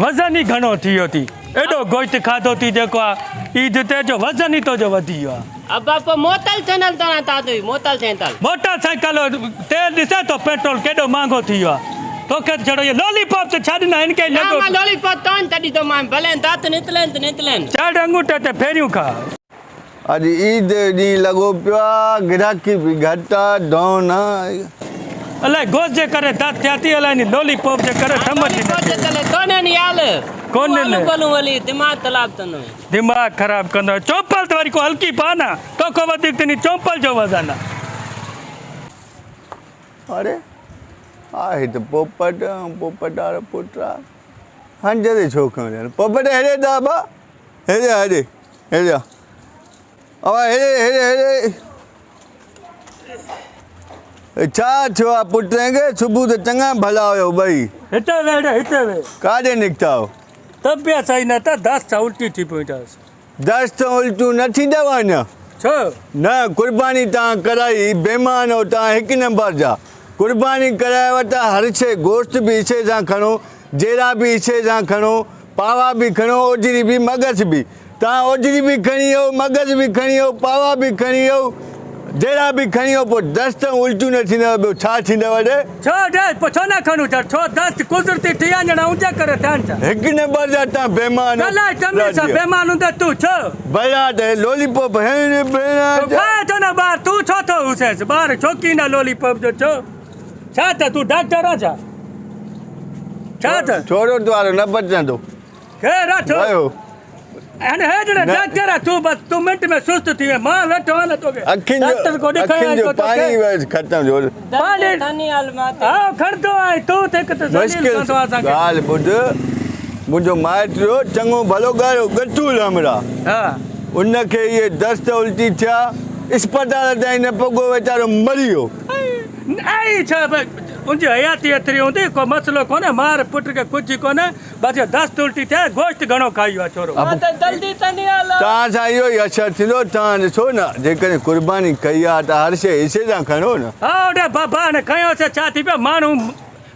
वज़न ही घणो थी वियो थी एॾो गोश्त खाधो थी जेको आहे ईद ते जो वज़न ई तुंहिंजो वधी वियो आहे अब बापा मोतल चैनल तो ना तातो मोतल चैनल मोटरसाइकिल तेल ॾिसे थो पेट्रोल केॾो महांगो थी वियो आहे तोखे छड़ो इहो लॉलीपॉप त छॾ न हिनखे ना मा लॉलीपॉप तो तडी तो मा भले दात नितलेन चार अंगूठे ते फेरियूं खा अॼु ईद ॾींहुं लॻो पियो आहे गिराकी बि घटि आहे डाउन आहे अलाए गोश्त जे करे दात थिया थी अलाए नी लॉलीपॉप जे करे समझ ई नथी चले तो ने याल कोन ने बोलूं वाली दिमाग तलाब तनो दिमाग़ ख़राब कंदो चौपल त वरी को हल्की पा न तोखो वधीक त नी चौपल जो वज़न आहे अरे आहे त पोपट वारो पुटु आहे हंज ते छो खणनि पोपट हेॾे दा बा हेॾे अवा हेॾे छा थियो आहे पुट खे सुबुह त चङा भला हुयो ॿई हिते वे काॾे निकिता हो तबियत सही न त दस्त उल्टी थी पई अथसि दस्त उल्टियूं न थींदव अञा छो न कुर्बानी तव्हां कराई बेमान हो तव्हां हिकु नंबर जा कुर्बानी करायव त हर शइ गोश्त बि हिसे सां खणो जेरा बि हिसे सां खणो पावा बि खणो ओजरी बि मगज़ बि तव्हां ओजरी बि खणी वियो मगज़ बि खणी वियो पावा बि खणी वियो जेरा बि खणी वियो पोइ दस्त उल्टियूं न थींदव ॿियो छा थींदव छो पोइ छो न खणूं था छो दस्त कुदरती थी वञण ऊंचा करे थियनि था हिकु नंबर जा तव्हां बेमान अलाए तमे सां बेमान हूंदा तूं छो भया त लॉलीपॉप खाए थो न ॿार तूं छो थो हुसेसि ॿार शौक़ीन आहे लॉलीपॉप जो छो छा त तूं डॉक्टर आहे छा त छोड़ो वारो न बचंदो केरु आहे छो हाणे हेॾे डॉक्टर आहे तूं बसि तूं मिंट में सुस्त थी वे मां वेठो आहे न तोखे डॉक्टर को ॾेखारियां पाणी ख़तम जो पानी धनी हाल माते हा खणंदो आहे तूं त हिकु त मुश्किल ॻाल्हि ॿुध मुंहिंजो माइट हो चङो भलो ॻाल्हि गटूल हमरा हा उनखे इहे दस्त उल्टी थिया इस्पताल ताईं न पहुतो वीचारो मरी वियो ऐं छा उनजी हयाती एतिरी हूंदी को मसइलो कोन्हे मार पुट खे कुझु कोन्हे बसि दस्त उल्टी थिए गोश्त घणो खाई वियो आहे छोरो जल्दी तनी हाल तव्हां सां इहो ई असरु थींदो तव्हां ॾिसो न जेकॾहिं कुर्बानी कई आहे त हर शइ हिसे सां खणो न हा ओॾे बाबा हाणे खयोसीं छा थी पियो माण्हू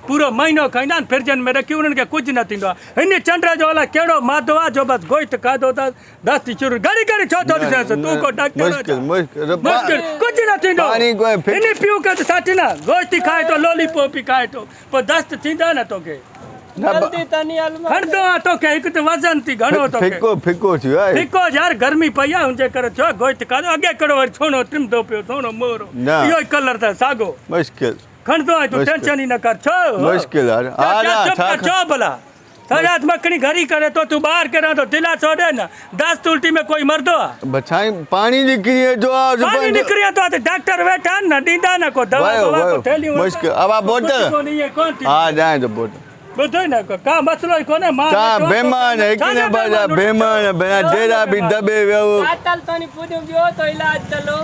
पूरो महीनो खाईंदा आहिनि फ्रिजनि में रखी उन्हनि खे कुझु न थींदो आहे हिन चंड जो अलाए कहिड़ो मादो आहे जो बसि गोश्त खाधो त दस्त शुरू घड़ी घड़ी छो थो ॾिसेसि तूं को डॉक्टर मुश्किल कुझु न थींदो हिन पियो खे त साथी न गोश्त खाए थो लॉलीपॉप ई खाए थो पोइ दस्त थींदा न तोखे जल्दी तनी हाल खणंदो आहे तोखे हिकु त वज़न थी घणो तोखे फिको थियो आहे फिको यार गर्मी पई आहे हुनजे करे छो गोश्त खाधो अॻे कहिड़ो वरी सोनो टिमदो पियो सोनो मोरो इहो ई कलर अथसि साॻो मुश्किल खणंदो आहे तूं टेंशन ई न कर छो मुश्किल छो भला सजात मखणी घरी करे तो तूं ॿाहिरि के रहंदो दिलासो ॾे न दस्त उल्टी में कोई मरदो आहे बचाई पानी निकिरी वेंदो आहे पानी निकिरी वेंदो आहे त डॉक्टर वेठा आहिनि न ॾींदा न को दवा को थैलियूं मुश्किल अब बोतल हा ॾाए त बोतल ॿुधो न का मसइलो ई कोन्हे मां तव्हां बेमान हिकु नंबर जा बेमान बिना जेरा बि दॿे वियो कातल तनी पुॼो ॿियो तो इलाज चलो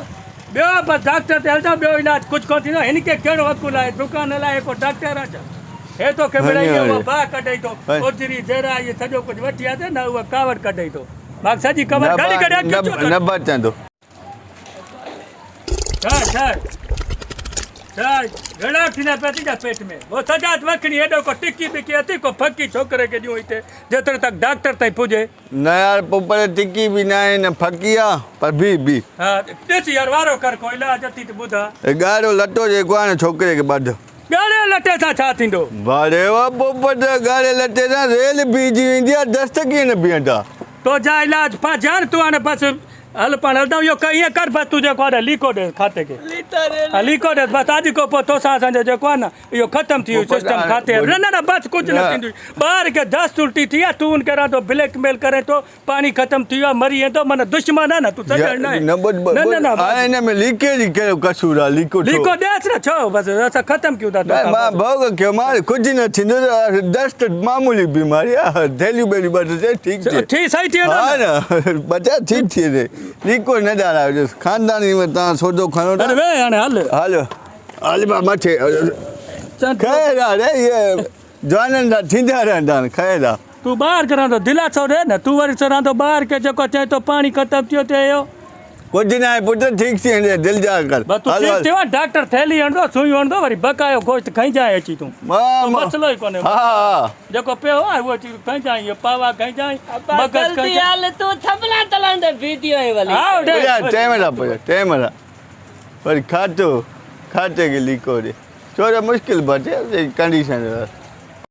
ॿियो बसि डॉक्टर ते हलंदो ॿियो इलाज कुझु कोन थींदो हिनखे कहिड़ो वकूल आहे दुकान हलाए को डॉक्टर आहे छा हे तोखे मिड़ाई बाहि कढाई थो ओजरी जेरा इहे सॼो कुझु वठी आहे न उहा कावड़ कढाई थो मां सॼी कवर घड़ी घड़ी न बचंदो घणा थींदा पिया तुंहिंजा पेट में वो सजात मखणी हेॾो को टिकी बिकी अथई को फकी छोकिरे खे ॾियूं हिते जेतिरो तक डॉक्टर ताईं पुॼे न यार पोइ पर टिकी बि न आहे न फकी आहे पर बि हा ॾिस यार वारो कर को इलाज अथई त ॿुधा ॻाढ़ो लटो जेको आहे न छोकिरे खे ॿध ॻाढ़े लटे सां छा थींदो वारे वा पोपट ॻाढ़े लटे सां रेल बीहजी वेंदी आहे दस्त कीअं न बीहंदा तुंहिंजा इलाज पा जान तूं हाणे बसि हल पाण हलंदा इहो ईअं कर बसि तूं जेको आहे लीको ॾे खाते खे लीको ॾे बसि अॼु खां पोइ तोसां असांजो जेको आहे न इहो ख़तमु थी वियो सिस्टम खाते न बसि कुझु न थींदी ॿार खे दस्त उल्टी थी आहे तूं हुनखे रहंदो ब्लैकमेल करे थो पाणी ख़तमु थी वियो आहे मरी वेंदो माना दुश्मन आहे न तूं हिन में लीकेज कहिड़ो कसूर आहे लीको ॾेसि न छो बसि असां ख़तमु कयूं था मां भोग कयो मां कुझु न थींदो दस्त मामूली बीमारी आहे थैलियूं ॿेलियूं ॿ ठीकु थी सही थी हा न बचा ठीकु थी वञे लीको न ॾाढा खानदानी में तव्हां सौदो खणो हल मथे ख़ैर आहे इहे जवाननि सां थींदा रहंदा आहिनि ख़ैर आहे तूं ॿाहिरि रहंदो दिलासो ॾे न तूं वरी रहंदो ॿाहिरि खे जेको चए थो पाणी ख़तमु थियो थिए इहो कुझु न आहे पुटु ठीकु थी वेंदे दिलि जा कर बस तू हल, ठीक हल। थियो डॉक्टर थैली हणंदो सुई हणंदो वरी बकायो गोश्त खाई जाए अची तूं मसलो ई कोन्हे हा हा जेको पियो आहे उहो अची खाई जाए इहो पावा खाई जाए मगज खाई गलती जाए हाल तू थपला तलांदे वीडियो है वाली हा पुॼा टेमरा पुॼा टेमरा वरी खाते के लिको ॾे छो त मुश्किल बचे कंडीशन